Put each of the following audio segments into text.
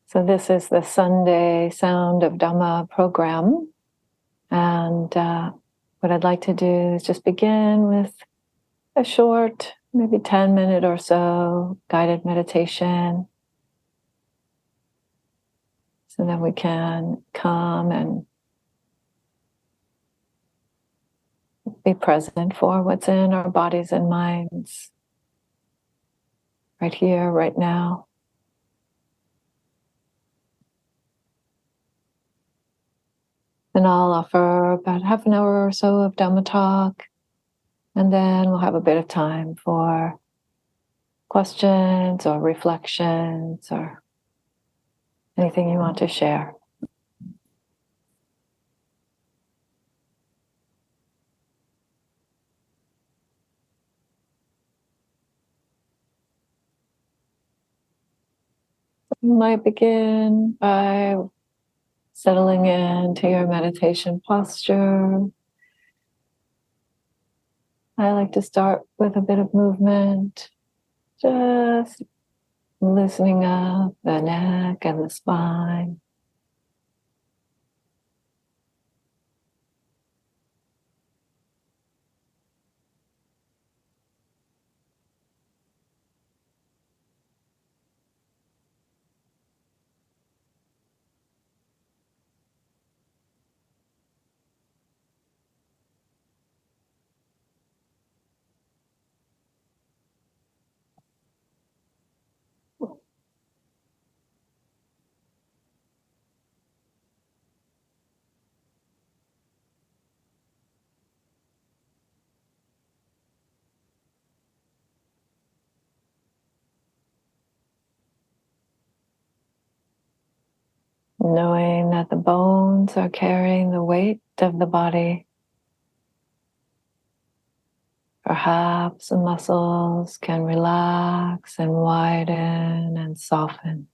So this is the Sunday Sound of Dhamma program. And what I'd like to do is just begin with a short, maybe 10-minute or so guided meditation so that we can come and be present for what's in our bodies and minds right here, right now. And I'll offer about half an hour or so of Dhamma talk, and then we'll have a bit of time for questions or reflections or anything you want to share. You might begin by settling into your meditation posture. I like to start with a bit of movement, just loosening up the neck and the spine. Knowing that the bones are carrying the weight of the body. Perhaps the muscles can relax and widen and soften.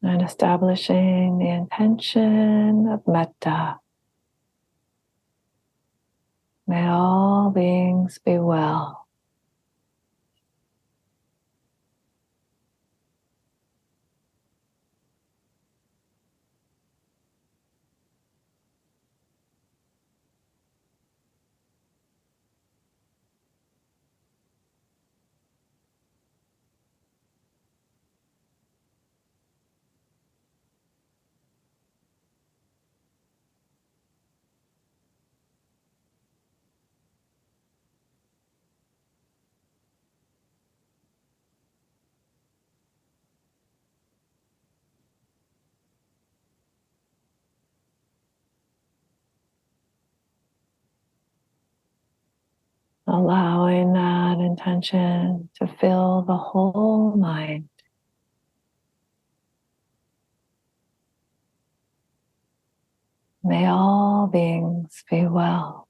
And establishing the intention of metta. May all beings be well. Allowing that intention to fill the whole mind. May all beings be well.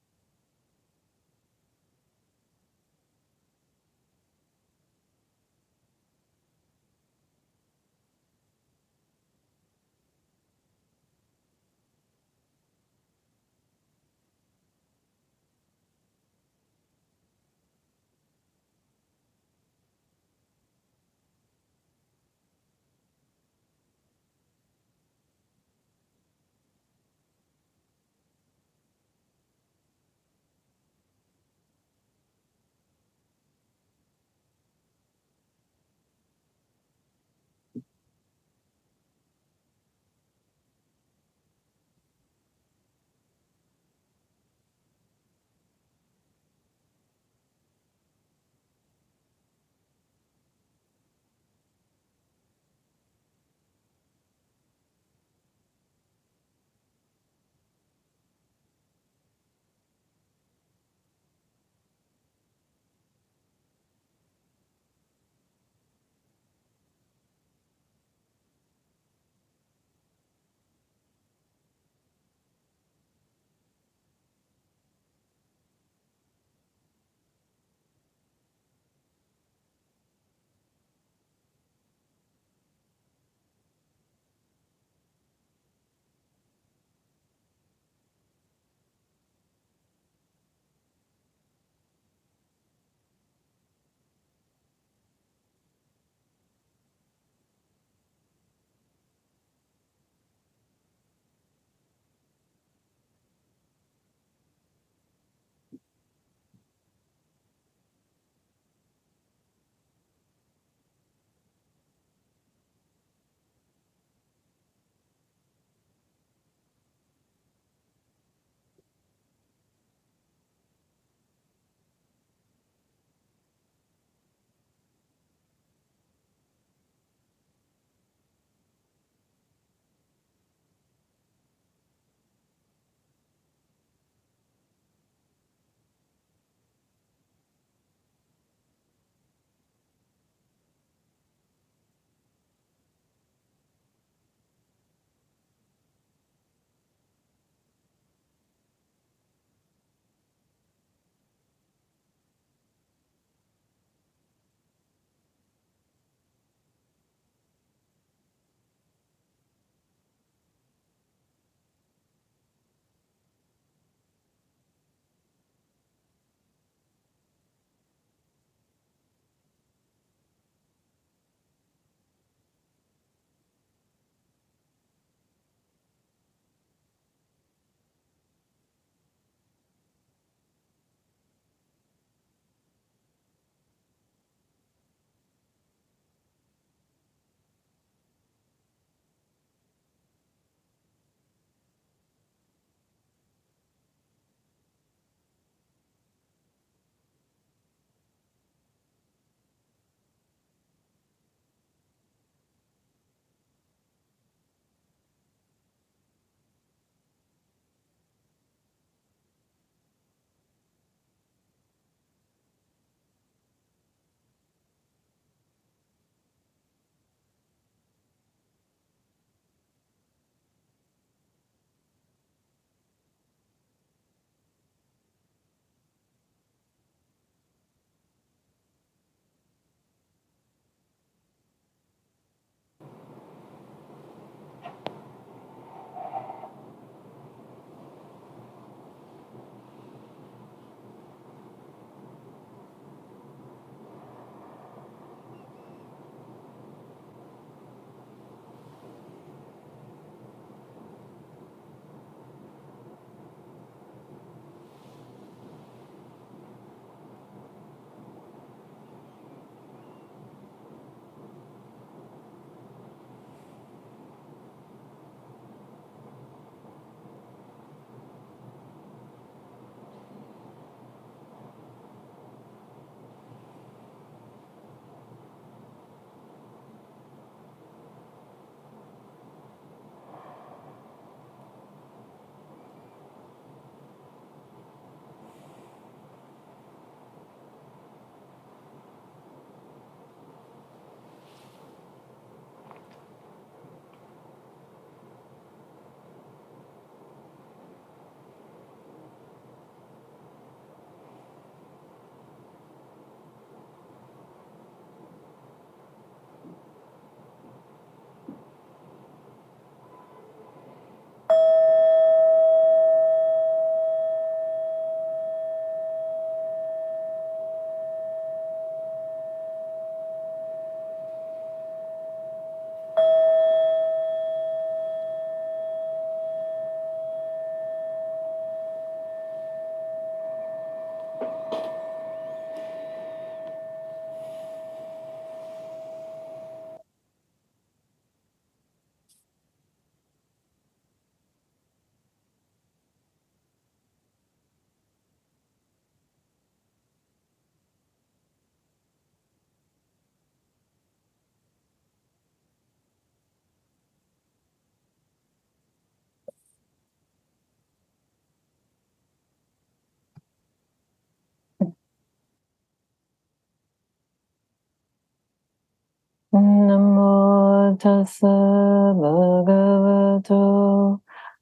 tassa bhagavato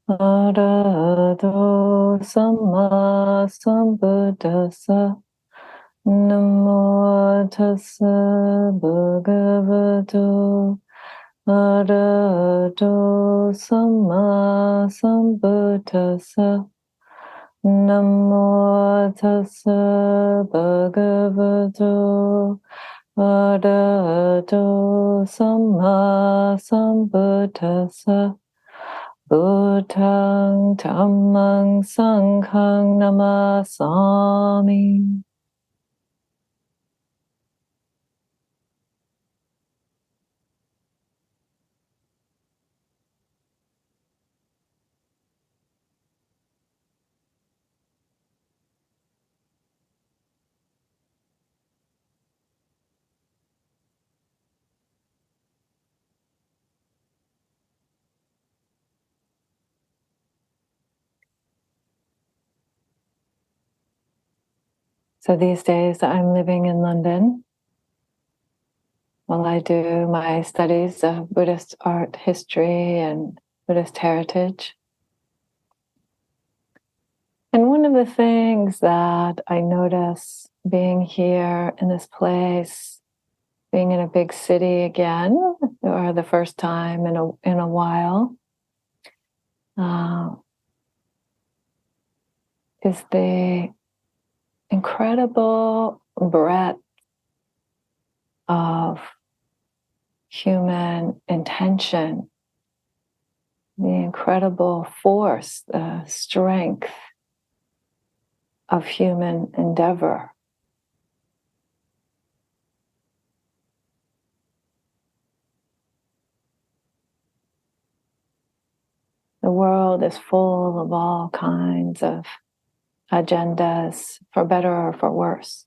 arahato samma sambuddhassa. Namo tassa bhagavato arahato samma sambuddhassa. Namo tassa bhagavato arahato samma sambuddhassa. Buddhang dhammang sanghang namasami. So these days I'm living in London while I do my studies of Buddhist art history and Buddhist heritage. And one of the things that I notice being here in this place, being in a big city again, or the first time in a while, is the incredible breadth of human intention, the incredible force, the strength of human endeavor. The world is full of all kinds of agendas, for better or for worse.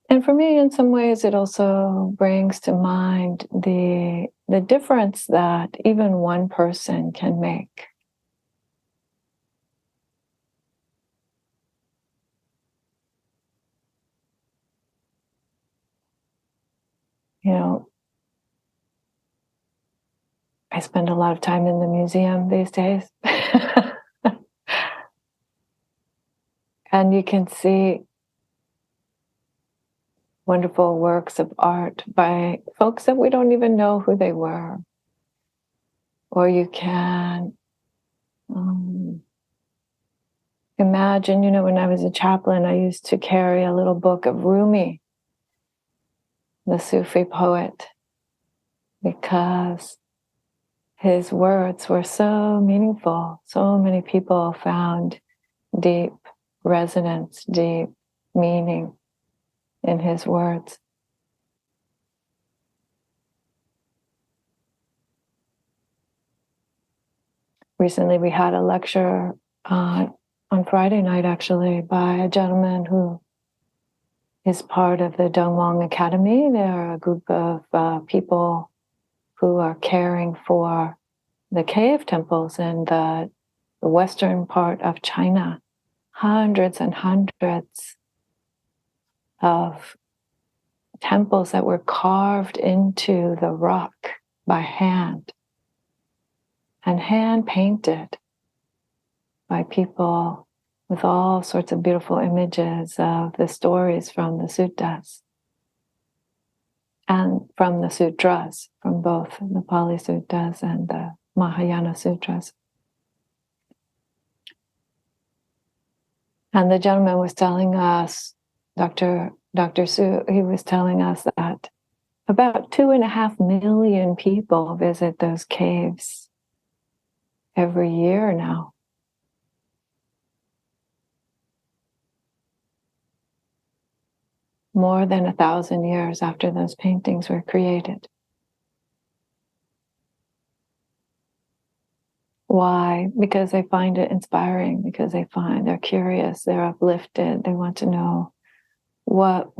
And for me, in some ways, it also brings to mind the difference that even one person can make. You know, I spend a lot of time in the museum these days. And you can see wonderful works of art by folks that we don't even know who they were. Or you can imagine, when I was a chaplain, I used to carry a little book of Rumi, the Sufi poet, because his words were so meaningful. So many people found deep resonance, deep meaning in his words. Recently, we had a lecture on Friday night, actually, by a gentleman who is part of the Dongwang Academy. They're a group of people who are caring for the cave temples in the western part of China. Hundreds and hundreds of temples that were carved into the rock by hand and hand painted by people with all sorts of beautiful images of the stories from the suttas and from the sutras, from both the Pali Suttas and the Mahayana Sutras. And the gentleman was telling us, Dr. Su, he was telling us that about 2.5 million people visit those caves every year now. More than 1,000 years after those paintings were created. Why? Because they find it inspiring, because they're curious, they're uplifted, they want to know what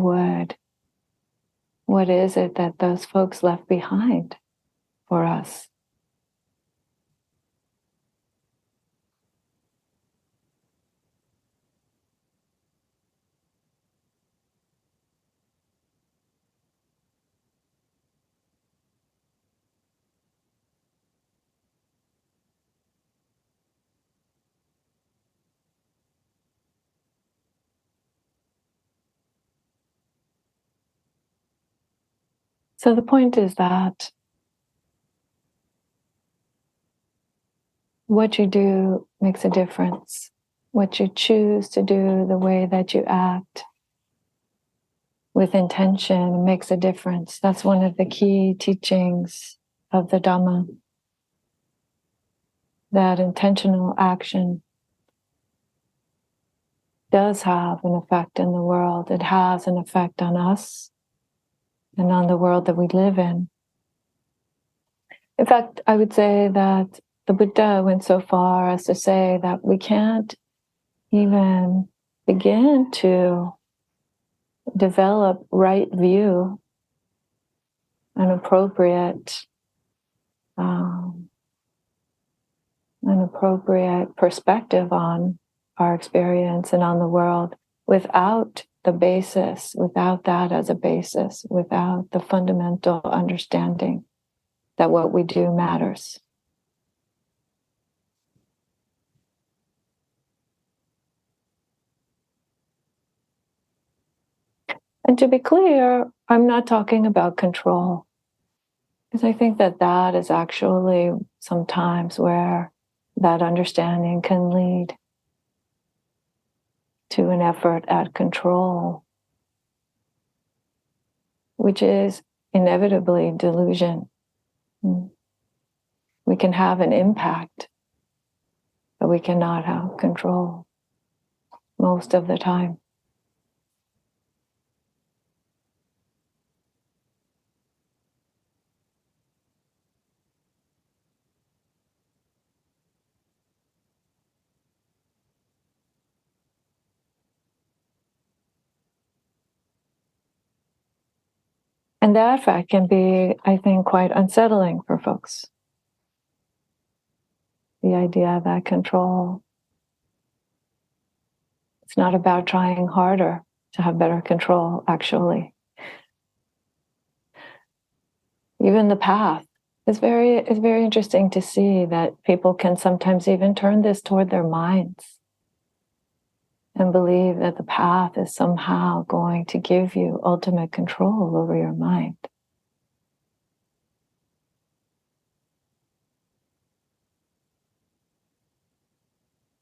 is it that those folks left behind for us. So the point is that what you do makes a difference. What you choose to do, the way that you act with intention makes a difference. That's one of the key teachings of the Dhamma. That intentional action does have an effect in the world. It has an effect on us and on the world that we live in. In fact, I would say that the Buddha went so far as to say that we can't even begin to develop right view, an appropriate perspective on our experience and on the world without the basis, without that as a basis, without the fundamental understanding that what we do matters. And to be clear, I'm not talking about control, because I think that that is actually sometimes where that understanding can lead to an effort at control, which is inevitably delusion. We can have an impact, but we cannot have control most of the time. And that fact can be, I think, quite unsettling for folks. The idea that control, it's not about trying harder to have better control, actually. Even the path is very interesting to see that people can sometimes even turn this toward their minds and believe that the path is somehow going to give you ultimate control over your mind.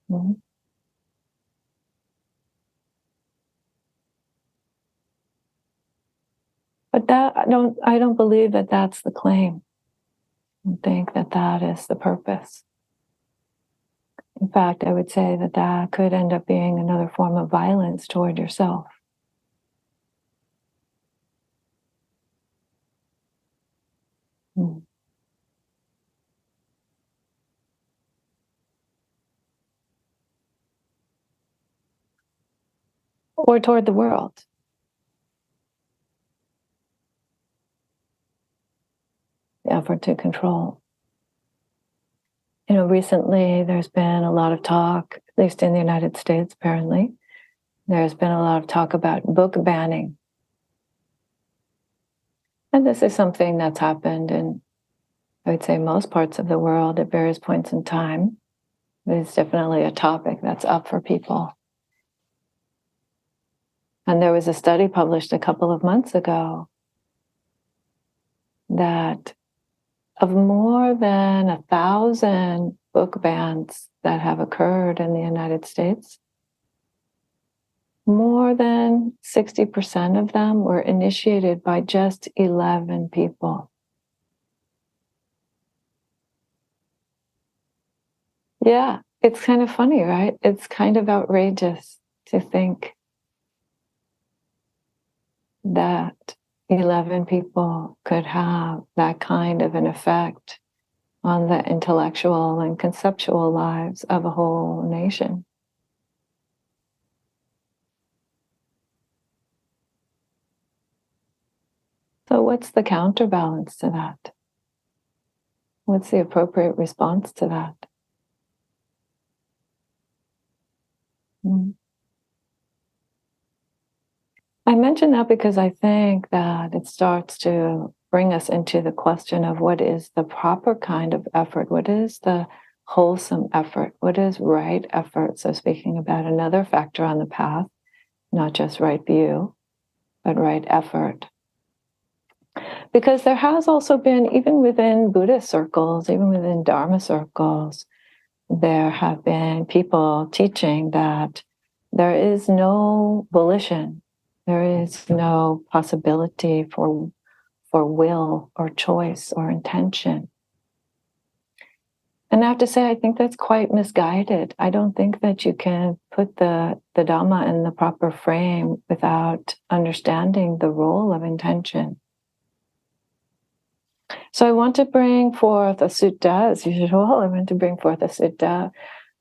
Mm-hmm. But that I don't believe that that's the claim. I don't think that that is the purpose. In fact, I would say that that could end up being another form of violence toward yourself. Mm. Or toward the world. The effort to control. Recently there's been a lot of talk, at least in the United States, apparently, there's been a lot of talk about book banning. And this is something that's happened in, I would say, most parts of the world at various points in time. It's definitely a topic that's up for people. And there was a study published a couple of months ago that of more than 1,000 book bans that have occurred in the United States, more than 60% of them were initiated by just 11 people. Yeah, it's kind of funny, right? It's kind of outrageous to think that 11 people could have that kind of an effect on the intellectual and conceptual lives of a whole nation. So what's the counterbalance to that? What's the appropriate response to that? I mention that because I think that it starts to bring us into the question of what is the proper kind of effort? What is the wholesome effort? What is right effort? So speaking about another factor on the path, not just right view, but right effort. Because there has also been, even within Buddhist circles, even within Dharma circles, there have been people teaching that there is no volition, there is no possibility for will or choice or intention. And I have to say, I think that's quite misguided. I don't think that you can put the Dhamma in the proper frame without understanding the role of intention. So I want to bring forth a sutta, as usual. I want to bring forth a sutta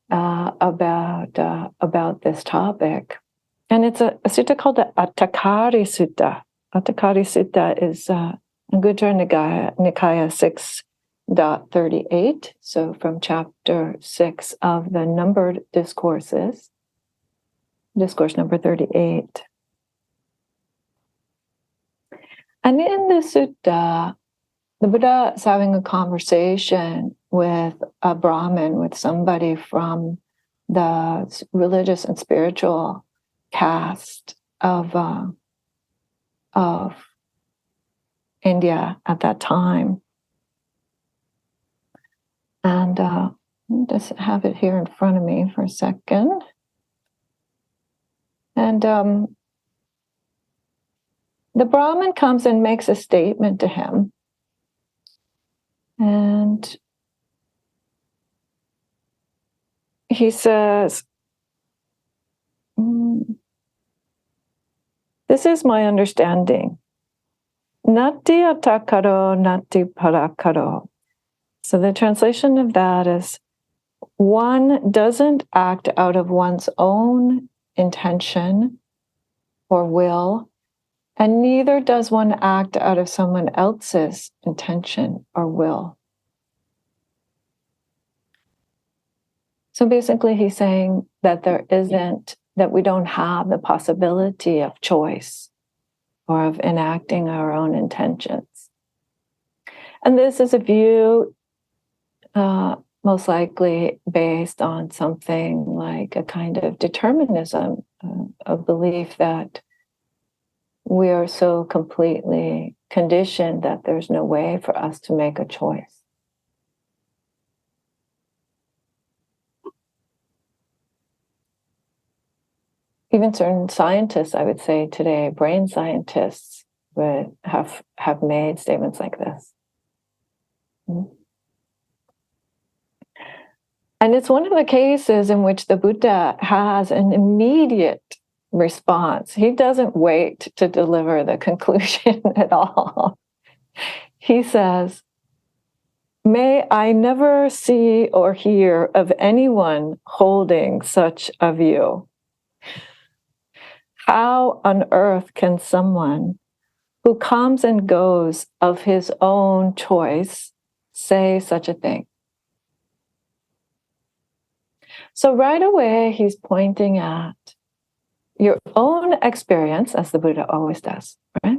about this topic. And it's a sutta called the Atthakari Sutta. Atthakari Sutta is Anguttara Nikaya 6.38, so from chapter 6 of the numbered discourses, discourse number 38. And in the sutta, the Buddha is having a conversation with a Brahmin, with somebody from the religious and spiritual caste of India at that time. And I'll just have it here in front of me for a second. And the Brahmin comes and makes a statement to him. And he says, this is my understanding. Nati atakaro, nati parakaro. So the translation of that is, one doesn't act out of one's own intention or will, and neither does one act out of someone else's intention or will. So basically he's saying that that we don't have the possibility of choice or of enacting our own intentions. And this is a view most likely based on something like a kind of determinism, a belief that we are so completely conditioned that there's no way for us to make a choice. Even certain scientists, I would say today, brain scientists, would have made statements like this. And it's one of the cases in which the Buddha has an immediate response. He doesn't wait to deliver the conclusion at all. He says, "May I never see or hear of anyone holding such a view. How on earth can someone who comes and goes of his own choice say such a thing?" So right away, he's pointing at your own experience, as the Buddha always does, right?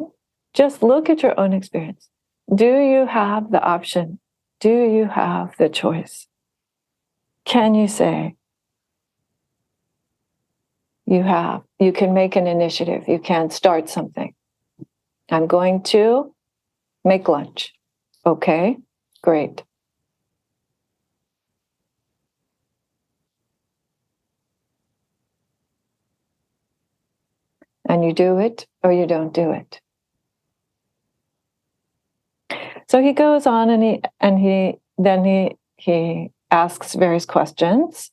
Just look at your own experience. Do you have the option? Do you have the choice? Can you say you can make an initiative, you can start something? I'm going to make lunch. Okay, great. And you do it or you don't do it. So he goes on and he asks various questions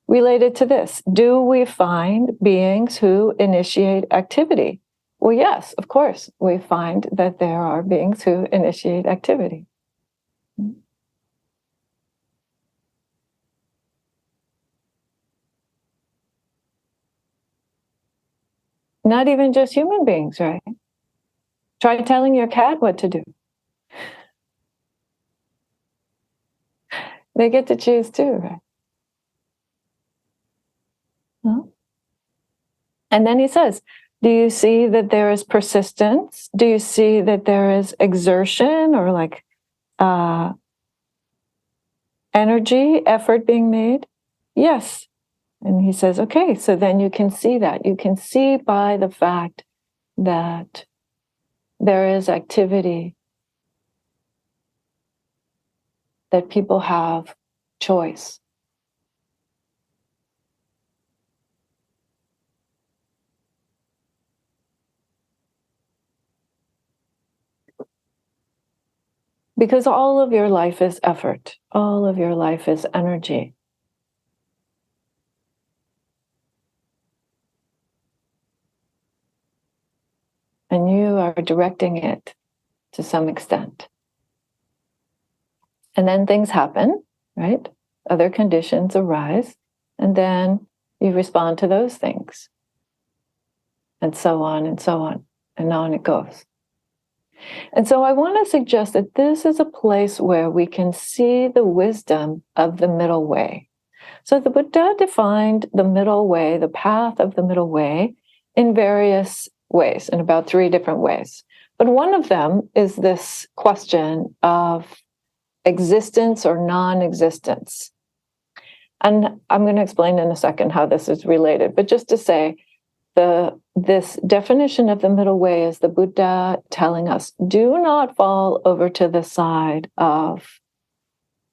related to this. Do we find beings who initiate activity? Well, yes, of course, we find that there are beings who initiate activity. Not even just human beings, right? Try telling your cat what to do. They get to choose too, right? Huh? And then he says, do you see that there is persistence? Do you see that there is exertion or like energy, effort being made? Yes. And he says, okay, so then you can see that. You can see by the fact that there is activity, that people have choice. Because all of your life is effort. All of your life is energy. And you are directing it to some extent. And then things happen, right? Other conditions arise, and then you respond to those things. And so on and so on. And on it goes. And so I want to suggest that this is a place where we can see the wisdom of the middle way. So the Buddha defined the middle way, the path of the middle way, in various ways, in about 3 different ways. But one of them is this question of existence or non-existence. And I'm going to explain in a second how this is related, but just to say, this definition of the middle way is the Buddha telling us, do not fall over to the side of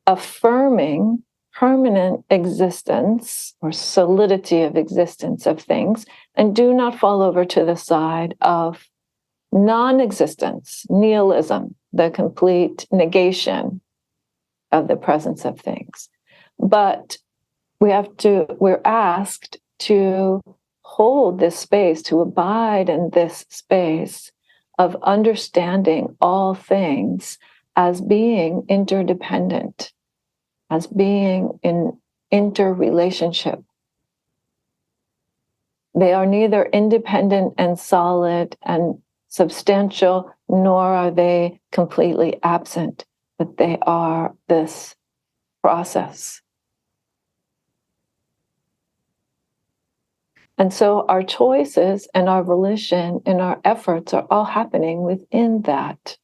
affirming permanent existence or solidity of existence of things, and do not fall over to the side of non-existence, nihilism, the complete negation of the presence of things. But we're asked to hold this space, to abide in this space of understanding all things as being interdependent, as being in interrelationship. They are neither independent and solid and substantial, nor are they completely absent, but they are this process. And so our choices and our volition and our efforts are all happening within that.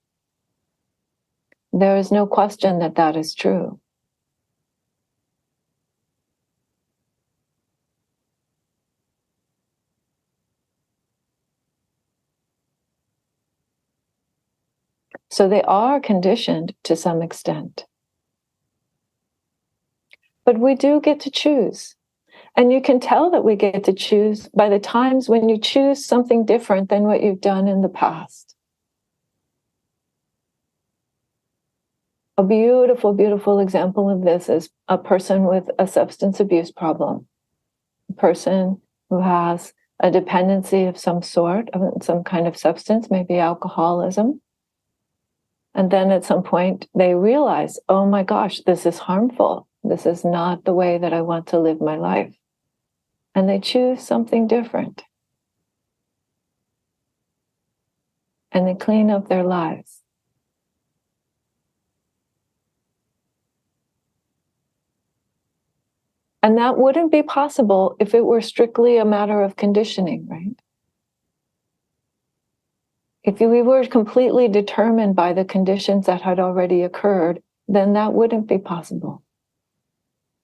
There is no question that that is true. So they are conditioned to some extent. But we do get to choose. And you can tell that we get to choose by the times when you choose something different than what you've done in the past. A beautiful, beautiful example of this is a person with a substance abuse problem, a person who has a dependency of some sort, of some kind of substance, maybe alcoholism. And then at some point they realize, oh my gosh, this is harmful. This is not the way that I want to live my life. And they choose something different. And they clean up their lives. And that wouldn't be possible if it were strictly a matter of conditioning, right? If we were completely determined by the conditions that had already occurred, then that wouldn't be possible.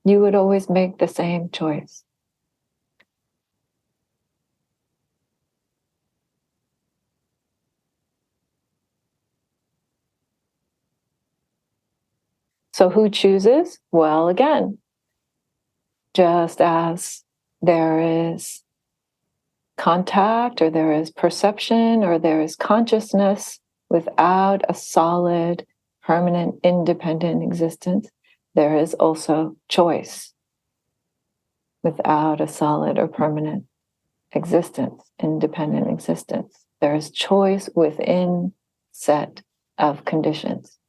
You would always make the same choice. So who chooses? Well, again, just as there is contact, or there is perception, or there is consciousness without a solid, permanent, independent existence, there is also choice without a solid or permanent existence, independent existence. There is choice within set of conditions.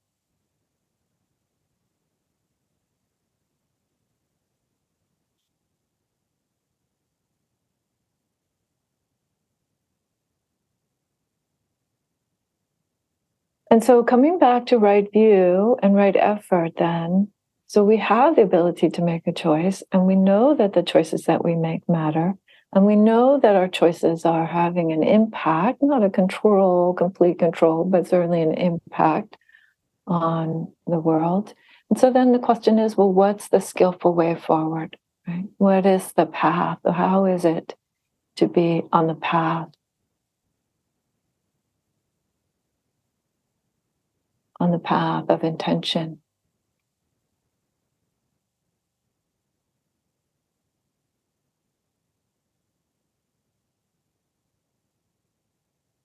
And so coming back to right view and right effort then, so we have the ability to make a choice, and we know that the choices that we make matter, and we know that our choices are having an impact, not a complete control, but certainly an impact on the world. And so then the question is, well, what's the skillful way forward, right? What is the path? How is it to be on the path? on the path of intention.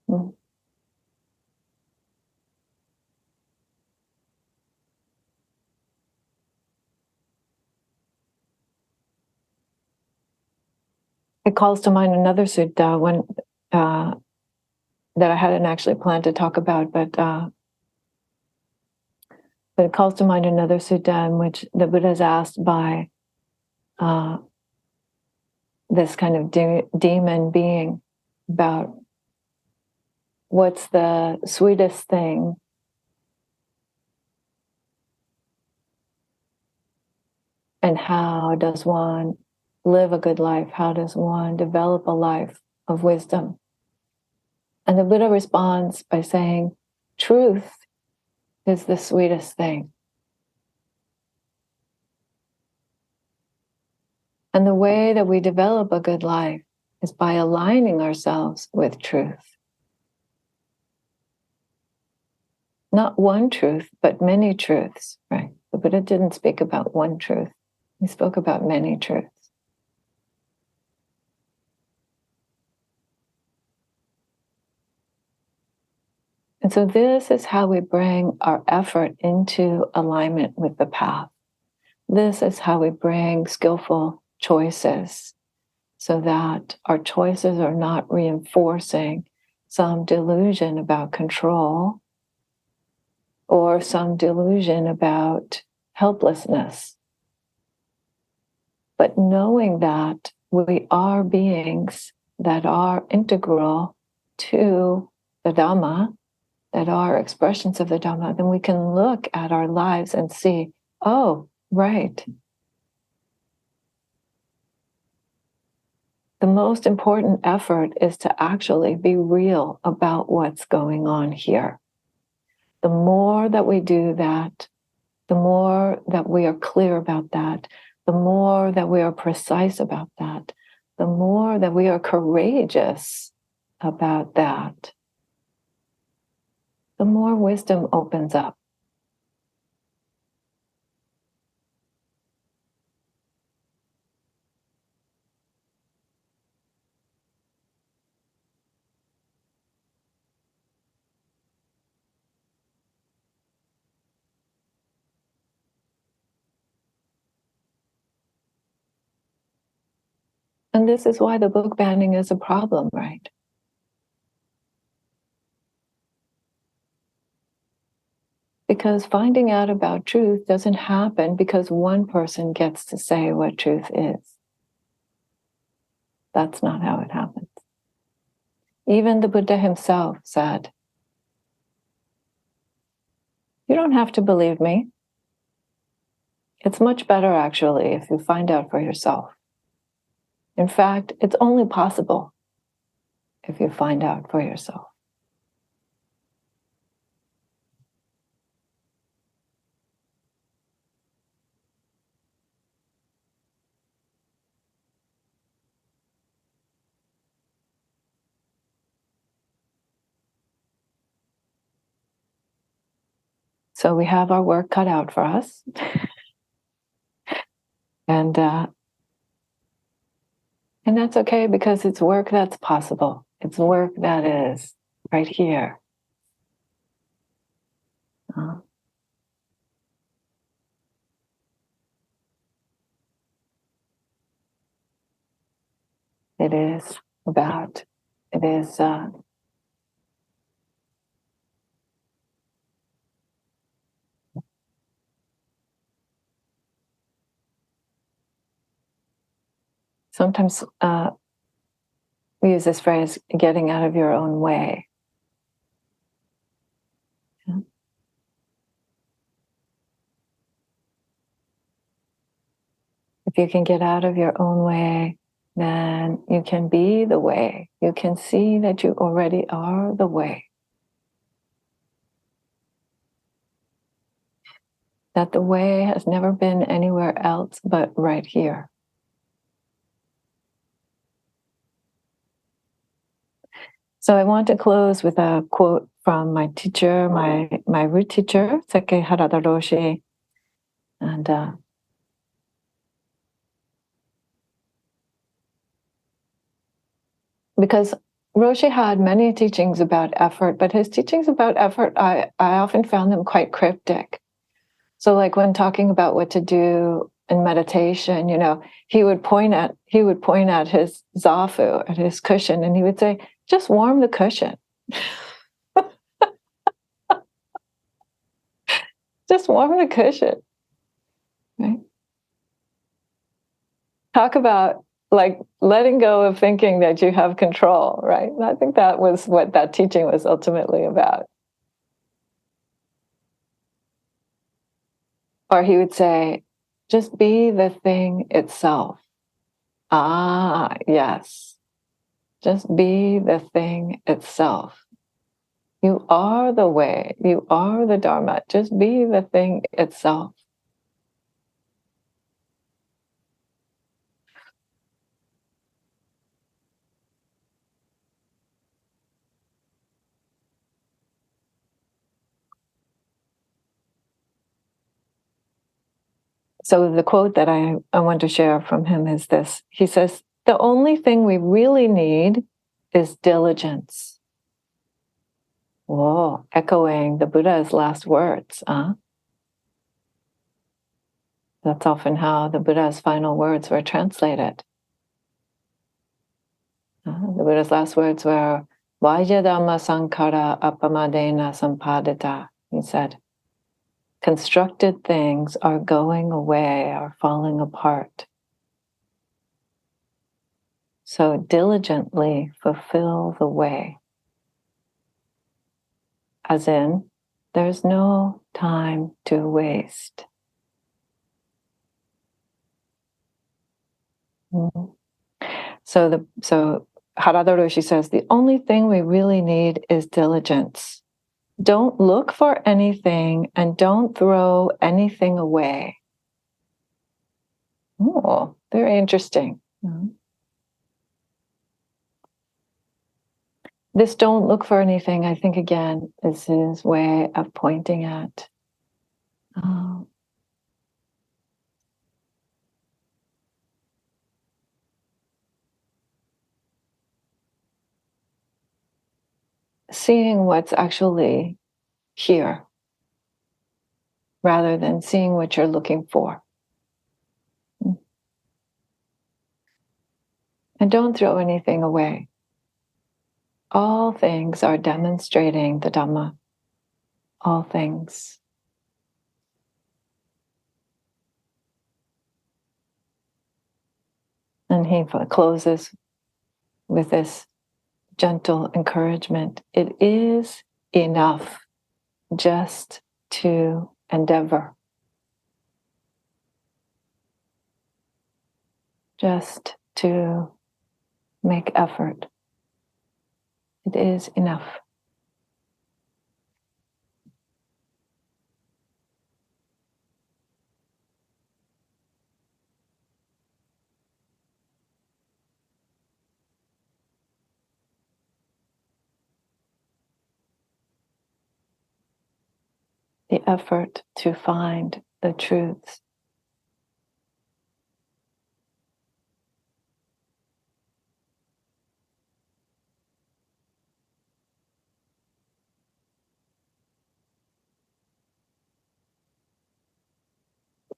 Mm. It calls to mind another sutta that I hadn't actually planned to talk about, but it calls to mind another sutta in which the Buddha is asked by this kind of demon being about what's the sweetest thing and how does one live a good life? How does one develop a life of wisdom? And the Buddha responds by saying, truth is the sweetest thing. And the way that we develop a good life is by aligning ourselves with truth. Not one truth, but many truths, right? The Buddha didn't speak about one truth. He spoke about many truths. And so this is how we bring our effort into alignment with the path. This is how we bring skillful choices so that our choices are not reinforcing some delusion about control or some delusion about helplessness. But knowing that we are beings that are integral to the Dhamma, that are expressions of the Dhamma, then we can look at our lives and see, oh, right. The most important effort is to actually be real about what's going on here. The more that we do that, the more that we are clear about that, the more that we are precise about that, the more that we are courageous about that, the more wisdom opens up. And this is why the book banning is a problem, right? Because finding out about truth doesn't happen because one person gets to say what truth is. That's not how it happens. Even the Buddha himself said, you don't have to believe me. It's much better, actually, if you find out for yourself. In fact, it's only possible if you find out for yourself. So we have our work cut out for us. And that's okay because it's work that's possible. It's work that is right here. It is about, it is sometimes we use this phrase, getting out of your own way. Yeah. If you can get out of your own way, then you can be the way. You can see that you already are the way. That the way has never been anywhere else but right here. So I want to close with a quote from my teacher, my root teacher, Seke Harada Roshi. And because Roshi had many teachings about effort, but his teachings about effort, I often found them quite cryptic. So like when talking about what to do in meditation, he would point at his zafu, at his cushion, and he would say, just warm the cushion. Just warm the cushion. Right? Talk about like letting go of thinking that you have control, right? And I think that was what that teaching was ultimately about. Or he would say, just be the thing itself. Ah, yes. Just be the thing itself. You are the way. You are the Dharma. Just be the thing itself. So the quote that I want to share from him is this. He says, the only thing we really need is diligence. Whoa, echoing the Buddha's last words. That's often how the Buddha's final words were translated. The Buddha's last words were, Ayya Dhamma Sankara Apamadena Sampadita. He said, constructed things are going away, are falling apart. So diligently fulfill the way. As in, there's no time to waste. Mm-hmm. So Harada Roshi says, the only thing we really need is diligence. Don't look for anything and don't throw anything away. Oh, very interesting. Mm-hmm. This don't look for anything, I think, again, is his way of pointing at seeing what's actually here rather than seeing what you're looking for. And don't throw anything away. All things are demonstrating the Dhamma. All things. And he closes with this gentle encouragement. It is enough just to endeavor. Just to make effort. It is enough. The effort to find the truths.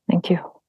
Thank you.